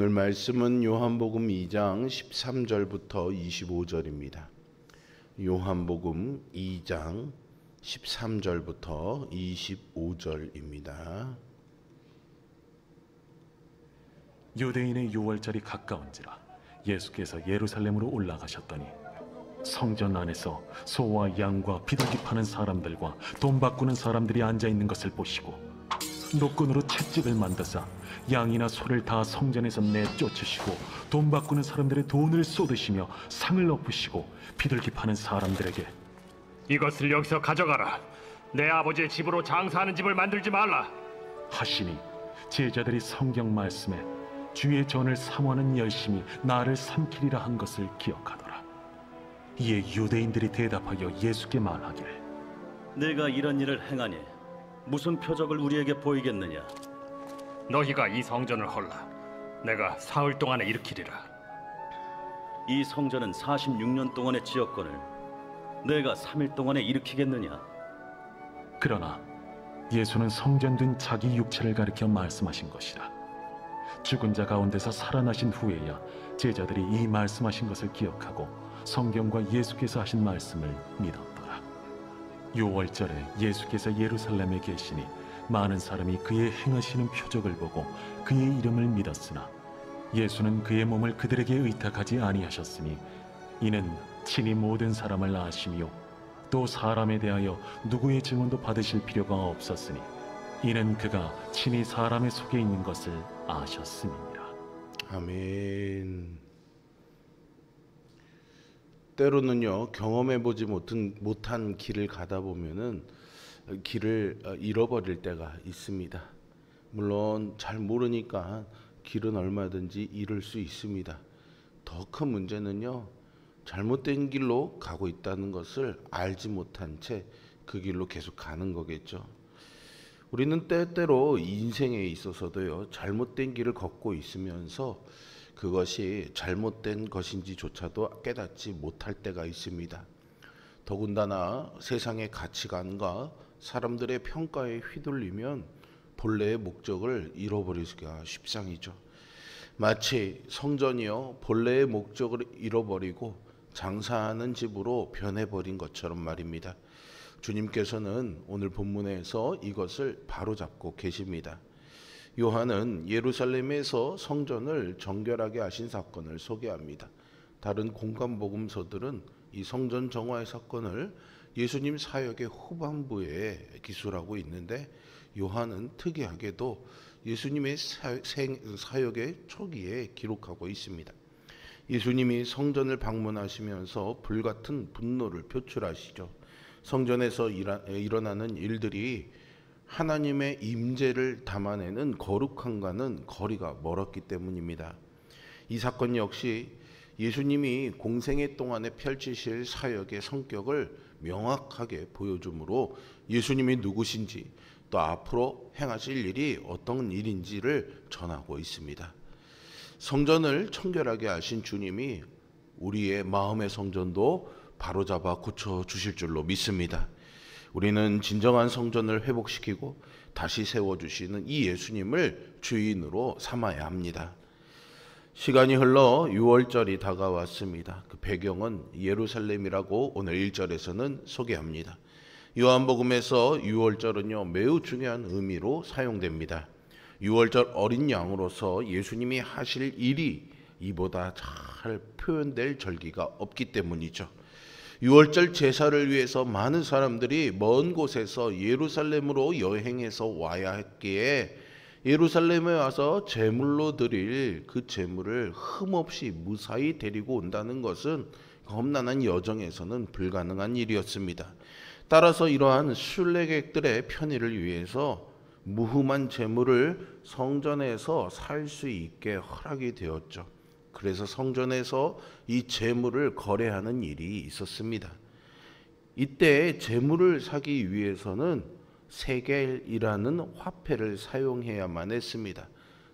오늘 말씀은 요한복음 2장 13절부터 25절입니다. 요한복음 2장 13절부터 25절입니다. 유대인의 유월절이 가까운지라 예수께서 예루살렘으로 올라가셨더니 성전 안에서 소와 양과 비둘기 파는 사람들과 돈 바꾸는 사람들이 앉아있는 것을 보시고 노끈으로 채찍을 만드사 양이나 소를 다 성전에서 내쫓으시고 돈 바꾸는 사람들의 돈을 쏟으시며 상을 엎으시고 비둘기 파는 사람들에게 이것을 여기서 가져가라. 내 아버지의 집으로 장사하는 집을 만들지 말라 하시니 제자들이 성경 말씀에 주의 전을 사모하는 열심히 나를 삼키리라 한 것을 기억하더라. 이에 유대인들이 대답하여 예수께 말하기를 내가 이런 일을 행하니 무슨 표적을 우리에게 보이겠느냐? 너희가 이 성전을 헐라. 내가 사흘 동안에 일으키리라. 이 성전은 46년 동안의 지었건을 내가 3일 동안에 일으키겠느냐? 그러나 예수는 성전된 자기 육체를 가리켜 말씀하신 것이라. 죽은 자 가운데서 살아나신 후에야 제자들이 이 말씀하신 것을 기억하고 성경과 예수께서 하신 말씀을 믿었더라. 유월절에 예수께서 예루살렘에 계시니 많은 사람이 그의 행하시는 표적을 보고 그의 이름을 믿었으나 예수는 그의 몸을 그들에게 의탁하지 아니하셨으니 이는 친히 모든 사람을 아시며 또 사람에 대하여 누구의 증언도 받으실 필요가 없었으니 이는 그가 친히 사람의 속에 있는 것을 아셨음이니라. 아멘. 때로는요, 경험해보지 못한 길을 가다 보면은 길을 잃어버릴 때가 있습니다. 물론 잘 모르니까 길은 얼마든지 잃을 수 있습니다. 더 큰 문제는요, 잘못된 길로 가고 있다는 것을 알지 못한 채 그 길로 계속 가는 거겠죠. 우리는 때때로 인생에 있어서도요, 잘못된 길을 걷고 있으면서 그것이 잘못된 것인지조차도 깨닫지 못할 때가 있습니다. 더군다나 세상의 가치관과 사람들의 평가에 휘둘리면 본래의 목적을 잃어버리기가 십상이죠. 마치 성전이요, 본래의 목적을 잃어버리고 장사하는 집으로 변해버린 것처럼 말입니다. 주님께서는 오늘 본문에서 이것을 바로잡고 계십니다. 요한은 예루살렘에서 성전을 정결하게 하신 사건을 소개합니다. 다른 공간복음서들은 이 성전 정화의 사건을 예수님 사역의 후반부에 기술하고 있는데 요한은 특이하게도 예수님의 사역의 초기에 기록하고 있습니다. 예수님이 성전을 방문하시면서 불같은 분노를 표출하시죠. 성전에서 일어나는 일들이 하나님의 임재를 담아내는 거룩함과는 거리가 멀었기 때문입니다. 이 사건 역시 예수님이 공생애 동안에 펼치실 사역의 성격을 명확하게 보여주므로 예수님이 누구신지 또 앞으로 행하실 일이 어떤 일인지를 전하고 있습니다. 성전을 청결하게 하신 주님이 우리의 마음의 성전도 바로잡아 고쳐주실 줄로 믿습니다. 우리는 진정한 성전을 회복시키고 다시 세워주시는 이 예수님을 주인으로 삼아야 합니다. 시간이 흘러 6월절이 다가왔습니다. 그 배경은 예루살렘이라고 오늘 1절에서는 소개합니다. 요한복음에서 6월절은요, 매우 중요한 의미로 사용됩니다. 6월절 어린 양으로서 예수님이 하실 일이 이보다 잘 표현될 절기가 없기 때문이죠. 6월절 제사를 위해서 많은 사람들이 먼 곳에서 예루살렘으로 여행해서 와야 했기에 예루살렘에 와서 제물로 드릴 그 제물을 흠없이 무사히 데리고 온다는 것은 험난한 여정에서는 불가능한 일이었습니다. 따라서 이러한 순례객들의 편의를 위해서 무흠한 제물을 성전에서 살 수 있게 허락이 되었죠. 그래서 성전에서 이 제물을 거래하는 일이 있었습니다. 이때 제물을 사기 위해서는 세겔이라는 화폐를 사용해야만 했습니다.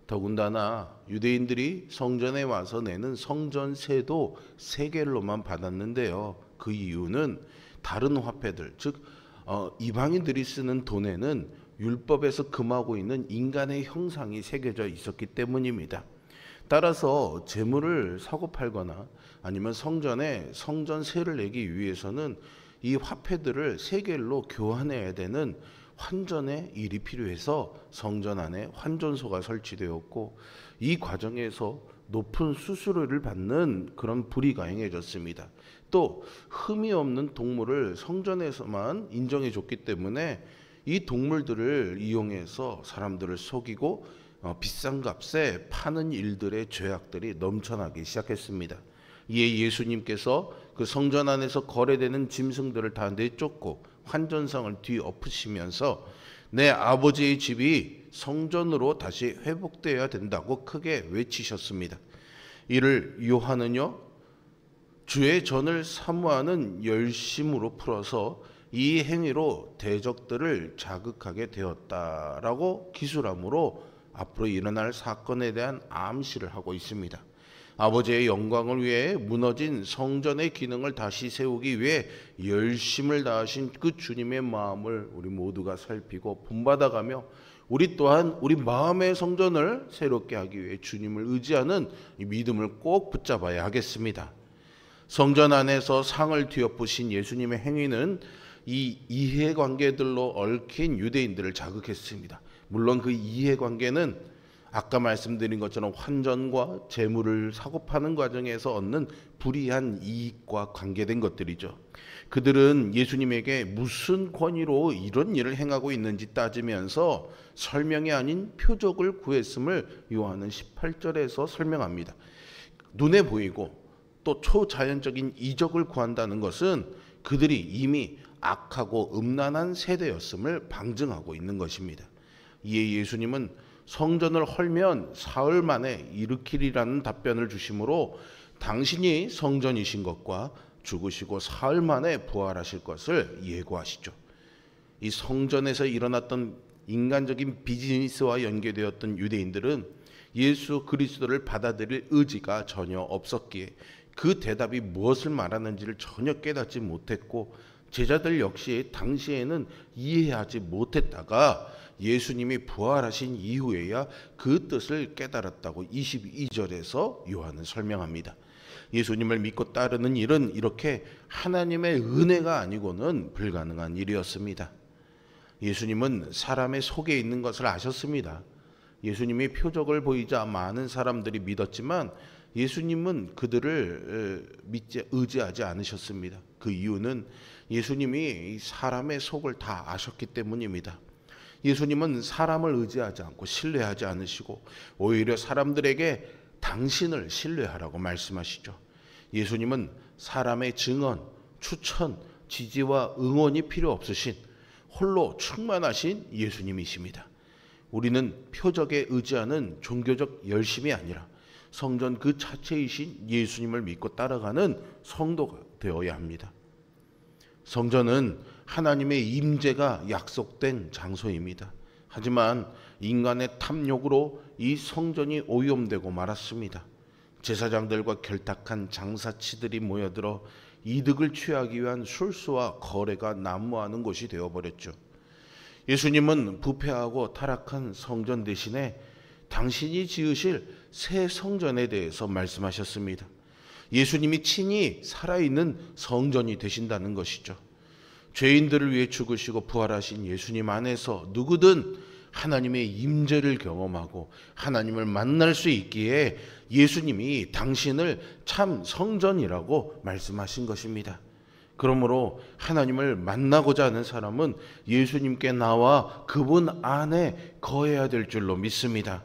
더군다나 유대인들이 성전에 와서 내는 성전세도 세겔로만 받았는데요. 그 이유는 다른 화폐들, 즉 이방인들이 쓰는 돈에는 율법에서 금하고 있는 인간의 형상이 새겨져 있었기 때문입니다. 따라서 재물을 사고 팔거나 아니면 성전에 성전세를 내기 위해서는 이 화폐들을 세겔로 교환해야 되는 환전의 일이 필요해서 성전 안에 환전소가 설치되었고, 이 과정에서 높은 수수료를 받는 그런 불의가 행해졌습니다. 또 흠이 없는 동물을 성전에서만 인정해 줬기 때문에 이 동물들을 이용해서 사람들을 속이고 비싼 값에 파는 일들의 죄악들이 넘쳐나기 시작했습니다. 이에 예수님께서 그 성전 안에서 거래되는 짐승들을 다 내쫓고 환전상을 뒤엎으시면서 내 아버지의 집이 성전으로 다시 회복되어야 된다고 크게 외치셨습니다. 이를 요한은요, 주의 전을 사모하는 열심으로 풀어서 이 행위로 대적들을 자극하게 되었다라고 기술함으로 앞으로 일어날 사건에 대한 암시를 하고 있습니다. 아버지의 영광을 위해 무너진 성전의 기능을 다시 세우기 위해 열심을 다하신 그 주님의 마음을 우리 모두가 살피고 본받아가며, 우리 또한 우리 마음의 성전을 새롭게 하기 위해 주님을 의지하는 이 믿음을 꼭 붙잡아야 하겠습니다. 성전 안에서 상을 뒤엎으신 예수님의 행위는 이 이해관계들로 얽힌 유대인들을 자극했습니다. 물론 그 이해관계는 아까 말씀드린 것처럼 환전과 재물을 사고 파는 과정에서 얻는 불이한 이익과 관계된 것들이죠. 그들은 예수님에게 무슨 권위로 이런 일을 행하고 있는지 따지면서 설명이 아닌 표적을 구했음을 요한은 18절에서 설명합니다. 눈에 보이고 또 초자연적인 이적을 구한다는 것은 그들이 이미 악하고 음란한 세대였음을 방증하고 있는 것입니다. 이에 예수님은 성전을 헐면 사흘 만에 일으키리라는 답변을 주심으로 당신이 성전이신 것과 죽으시고 사흘 만에 부활하실 것을 예고하시죠. 이 성전에서 일어났던 인간적인 비즈니스와 연계되었던 유대인들은 예수 그리스도를 받아들일 의지가 전혀 없었기에 그 대답이 무엇을 말하는지를 전혀 깨닫지 못했고, 제자들 역시 당시에는 이해하지 못했다가 예수님이 부활하신 이후에야 그 뜻을 깨달았다고 22절에서 요한은 설명합니다. 예수님을 믿고 따르는 일은 이렇게 하나님의 은혜가 아니고는 불가능한 일이었습니다. 예수님은 사람의 속에 있는 것을 아셨습니다. 예수님이 표적을 보이자 많은 사람들이 믿었지만 예수님은 그들을 의지하지 않으셨습니다. 그 이유는 예수님이 사람의 속을 다 아셨기 때문입니다. 예수님은 사람을 의지하지 않고 신뢰하지 않으시고 오히려 사람들에게 당신을 신뢰하라고 말씀하시죠. 예수님은 사람의 증언, 추천, 지지와 응원이 필요 없으신 홀로 충만하신 예수님이십니다. 우리는 표적에 의지하는 종교적 열심이 아니라 성전 그 자체이신 예수님을 믿고 따라가는 성도가 되어야 합니다. 성전은 하나님의 임재가 약속된 장소입니다. 하지만 인간의 탐욕으로 이 성전이 오염되고 말았습니다. 제사장들과 결탁한 장사치들이 모여들어 이득을 취하기 위한 술수와 거래가 난무하는 곳이 되어버렸죠. 예수님은 부패하고 타락한 성전 대신에 당신이 지으실 새 성전에 대해서 말씀하셨습니다. 예수님이 친히 살아있는 성전이 되신다는 것이죠. 죄인들을 위해 죽으시고 부활하신 예수님 안에서 누구든 하나님의 임재를 경험하고 하나님을 만날 수 있기에 예수님이 당신을 참 성전이라고 말씀하신 것입니다. 그러므로 하나님을 만나고자 하는 사람은 예수님께 나와 그분 안에 거해야 될 줄로 믿습니다.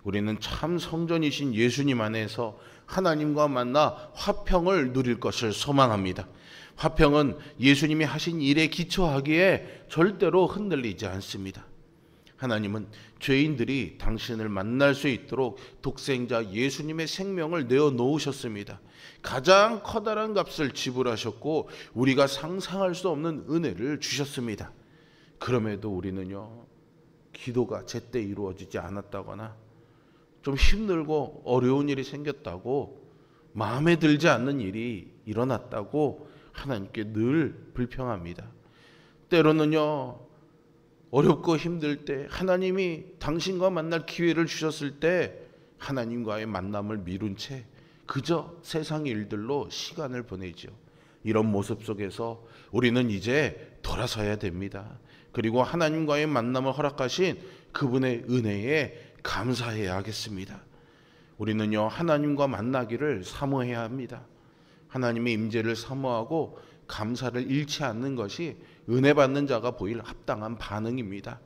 우리는 참 성전이신 예수님 안에서 하나님과 만나 화평을 누릴 것을 소망합니다. 화평은 예수님이 하신 일에 기초하기에 절대로 흔들리지 않습니다. 하나님은 죄인들이 당신을 만날 수 있도록 독생자 예수님의 생명을 내어놓으셨습니다. 가장 커다란 값을 지불하셨고 우리가 상상할 수 없는 은혜를 주셨습니다. 그럼에도 우리는요, 기도가 제때 이루어지지 않았다거나 좀 힘들고 어려운 일이 생겼다고, 마음에 들지 않는 일이 일어났다고 하나님께 늘 불평합니다. 때로는요, 어렵고 힘들 때 하나님이 당신과 만날 기회를 주셨을 때 하나님과의 만남을 미룬 채 그저 세상 일들로 시간을 보내죠. 이런 모습 속에서 우리는 이제 돌아서야 됩니다. 그리고 하나님과의 만남을 허락하신 그분의 은혜에 감사해야 하겠습니다. 우리는요, 하나님과 만나기를 사모해야 합니다. 하나님의 임재를 사모하고 감사를 잃지 않는 것이 은혜 받는 자가 보일 합당한 반응입니다.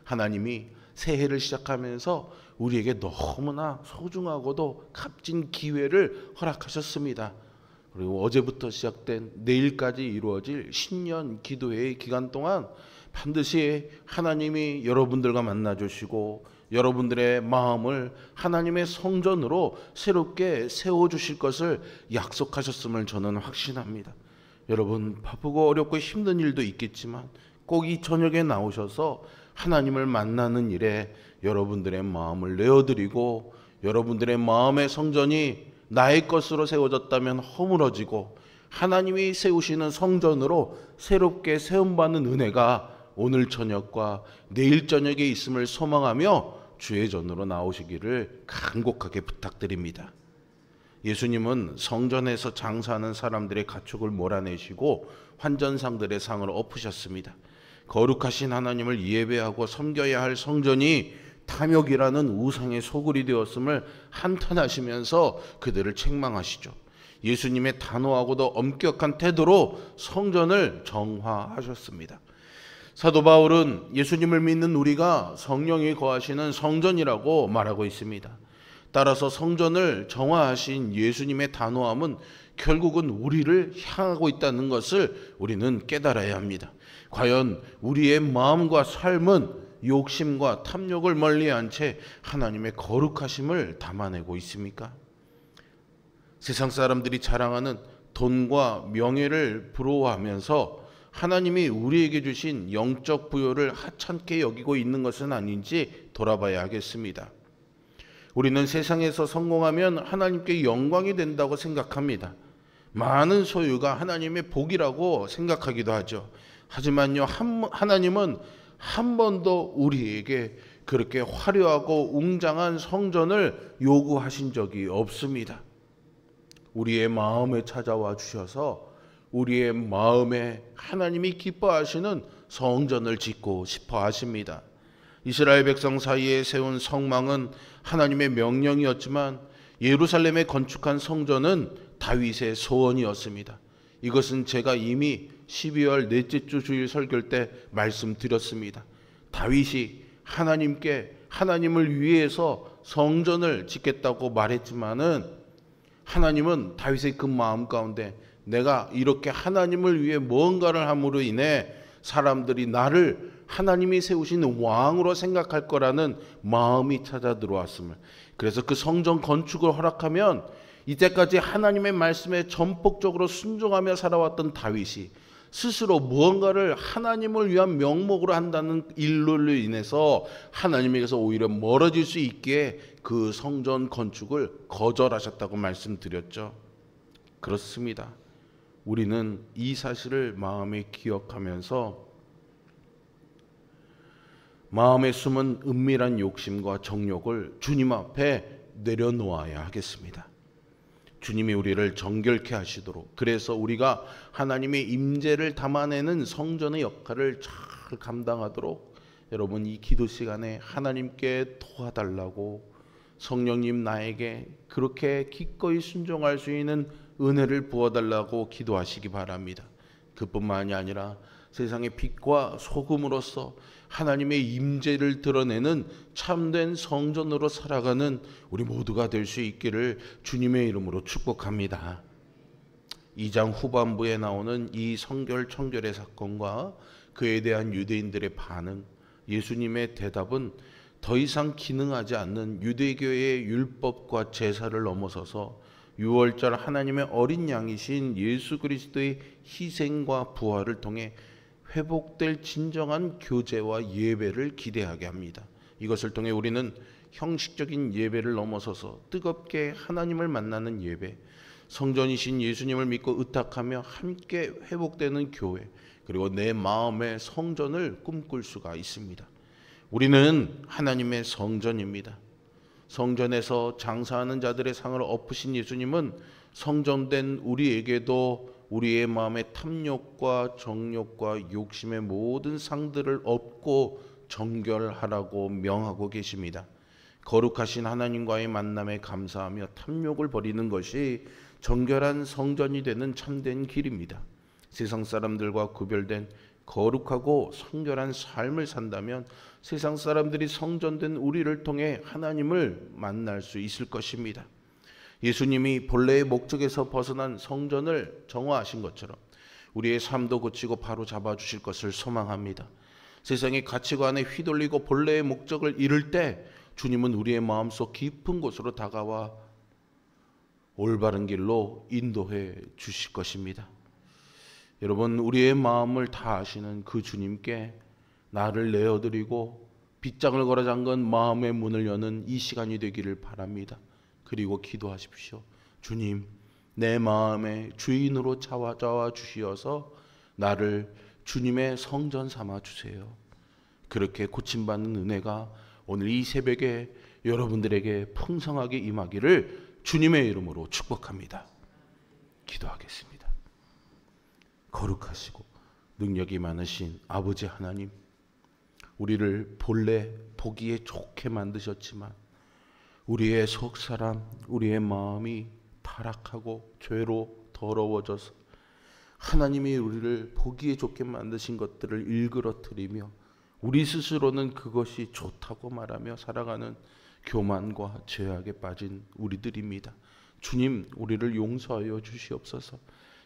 하나님이 새해를 시작하면서 우리에게 너무나 소중하고도 값진 기회를 허락하셨습니다. 그리고 어제부터 시작된 내일까지 이루어질 신년 기도회의 기간 동안 반드시 하나님이 여러분들과 만나주시고 여러분들의 마음을 하나님의 성전으로 새롭게 세워주실 것을 약속하셨음을 저는 확신합니다. 여러분, 바쁘고 어렵고 힘든 일도 있겠지만 꼭 이 저녁에 나오셔서 하나님을 만나는 일에 여러분들의 마음을 내어드리고 여러분들의 마음의 성전이 나의 것으로 세워졌다면 허물어지고 하나님이 세우시는 성전으로 새롭게 세움받는 은혜가 오늘 저녁과 내일 저녁에 있음을 소망하며 주의 전으로 나오시기를 간곡하게 부탁드립니다. 예수님은 성전에서 장사하는 사람들의 가축을 몰아내시고 환전상들의 상을 엎으셨습니다. 거룩하신 하나님을 예배하고 섬겨야 할 성전이 탐욕이라는 우상의 소굴이 되었음을 한탄하시면서 그들을 책망하시죠. 예수님의 단호하고도 엄격한 태도로 성전을 정화하셨습니다. 사도 바울은 예수님을 믿는 우리가 성령이 거하시는 성전이라고 말하고 있습니다. 따라서 성전을 정화하신 예수님의 단호함은 결국은 우리를 향하고 있다는 것을 우리는 깨달아야 합니다. 과연 우리의 마음과 삶은 욕심과 탐욕을 멀리한 채 하나님의 거룩하심을 담아내고 있습니까? 세상 사람들이 자랑하는 돈과 명예를 부러워하면서 하나님이 우리에게 주신 영적 부여를 하찮게 여기고 있는 것은 아닌지 돌아봐야 하겠습니다. 우리는 세상에서 성공하면 하나님께 영광이 된다고 생각합니다. 많은 소유가 하나님의 복이라고 생각하기도 하죠. 하지만요, 하나님은 한 번도 우리에게 그렇게 화려하고 웅장한 성전을 요구하신 적이 없습니다. 우리의 마음에 찾아와 주셔서 우리의 마음에 하나님이 기뻐하시는 성전을 짓고 싶어 하십니다. 이스라엘 백성 사이에 세운 성망은 하나님의 명령이었지만 예루살렘에 건축한 성전은 다윗의 소원이었습니다. 이것은 제가 이미 12월 넷째 주 주일 설교 때 말씀드렸습니다. 다윗이 하나님을 위해서 성전을 짓겠다고 말했지만은 하나님은 다윗의 그 마음 가운데 내가 이렇게 하나님을 위해 무언가를 함으로 인해 사람들이 나를 하나님이 세우신 왕으로 생각할 거라는 마음이 찾아 들어왔음을, 그래서 그 성전 건축을 허락하면 이때까지 하나님의 말씀에 전폭적으로 순종하며 살아왔던 다윗이 스스로 무언가를 하나님을 위한 명목으로 한다는 일로 인해서 하나님에게서 오히려 멀어질 수 있게 그 성전 건축을 거절하셨다고 말씀드렸죠. 그렇습니다. 우리는 이 사실을 마음에 기억하면서 마음에 숨은 은밀한 욕심과 정욕을 주님 앞에 내려놓아야 하겠습니다. 주님이 우리를 정결케 하시도록, 그래서 우리가 하나님의 임재를 담아내는 성전의 역할을 잘 감당하도록 여러분 이 기도 시간에 하나님께 도와달라고, 성령님 나에게 그렇게 기꺼이 순종할 수 있는 은혜를 부어달라고 기도하시기 바랍니다. 그뿐만이 아니라 세상의 빛과 소금으로서 하나님의 임재를 드러내는 참된 성전으로 살아가는 우리 모두가 될 수 있기를 주님의 이름으로 축복합니다. 2장 후반부에 나오는 이 성결 청결의 사건과 그에 대한 유대인들의 반응, 예수님의 대답은 더 이상 기능하지 않는 유대교의 율법과 제사를 넘어서서 유월절 하나님의 어린 양이신 예수 그리스도의 희생과 부활을 통해 회복될 진정한 교제와 예배를 기대하게 합니다. 이것을 통해 우리는 형식적인 예배를 넘어서서 뜨겁게 하나님을 만나는 예배, 성전이신 예수님을 믿고 의탁하며 함께 회복되는 교회, 그리고 내 마음의 성전을 꿈꿀 수가 있습니다. 우리는 하나님의 성전입니다. 성전에서 장사하는 자들의 상을 엎으신 예수님은 성전된 우리에게도 우리의 마음의 탐욕과 정욕과 욕심의 모든 상들을 엎고 정결하라고 명하고 계십니다. 거룩하신 하나님과의 만남에 감사하며 탐욕을 버리는 것이 정결한 성전이 되는 참된 길입니다. 세상 사람들과 구별된 거룩하고 성결한 삶을 산다면 세상 사람들이 성전된 우리를 통해 하나님을 만날 수 있을 것입니다. 예수님이 본래의 목적에서 벗어난 성전을 정화하신 것처럼 우리의 삶도 고치고 바로 잡아주실 것을 소망합니다. 세상의 가치관에 휘둘리고 본래의 목적을 잃을 때 주님은 우리의 마음속 깊은 곳으로 다가와 올바른 길로 인도해 주실 것입니다. 여러분, 우리의 마음을 다 아시는 그 주님께 나를 내어드리고 빗장을 걸어 잠근 마음의 문을 여는 이 시간이 되기를 바랍니다. 그리고 기도하십시오. 주님, 내 마음의 주인으로 찾아와 주시어서 나를 주님의 성전 삼아 주세요. 그렇게 고침받는 은혜가 오늘 이 새벽에 여러분들에게 풍성하게 임하기를 주님의 이름으로 축복합니다. 기도하겠습니다. 거룩하시고 능력이 많으신 아버지 하나님, 우리를 본래 보기에 좋게 만드셨지만 우리의 속사람, 우리의 마음이 타락하고 죄로 더러워져서 하나님이 우리를 보기에 좋게 만드신 것들을 일그러뜨리며 우리 스스로는 그것이 좋다고 말하며 살아가는 교만과 죄악에 빠진 우리들입니다. 주님, 우리를 용서하여 주시옵소서.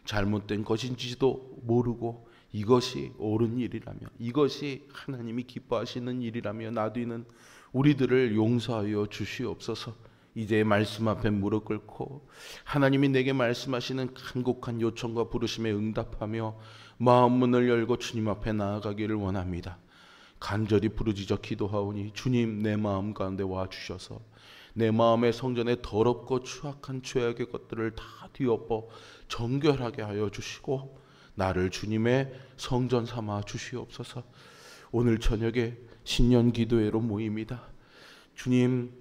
잘못된 것인지도 모르고 이것이 옳은 일이라며 이것이 하나님이 기뻐하시는 일이라며 나뉘는 우리들을 용서하여 주시옵소서. 이제 말씀 앞에 무릎 꿇고 하나님이 내게 말씀하시는 간곡한 요청과 부르심에 응답하며 마음 문을 열고 주님 앞에 나아가기를 원합니다. 간절히 부르짖어 기도하오니 주님, 내 마음 가운데 와 주셔서 내 마음의 성전에 더럽고 추악한 죄악의 것들을 다 뒤엎어 정결하게 하여 주시고 나를 주님의 성전 삼아 주시옵소서. 오늘 저녁에 신년 기도회로 모입니다. 주님,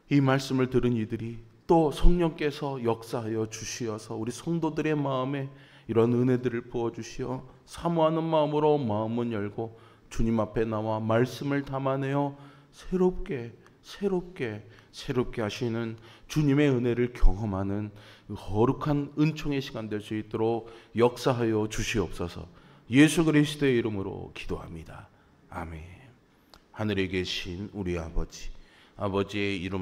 이 말씀을 들은 이들이 또 성령께서 역사하여 주시어서 우리 성도들의 마음에 이런 은혜들을 부어주시어 사모하는 마음으로 마음은 열고 주님 앞에 나와 말씀을 담아내어 새롭게 하시는 주님의 은혜를 경험하는 거룩한 은총의 시간 될 수 있도록 역사하여 주시옵소서. 예수 그리스도의 이름으로 기도합니다. 아멘. 하늘에 계신 우리 아버지, 아버지의 이름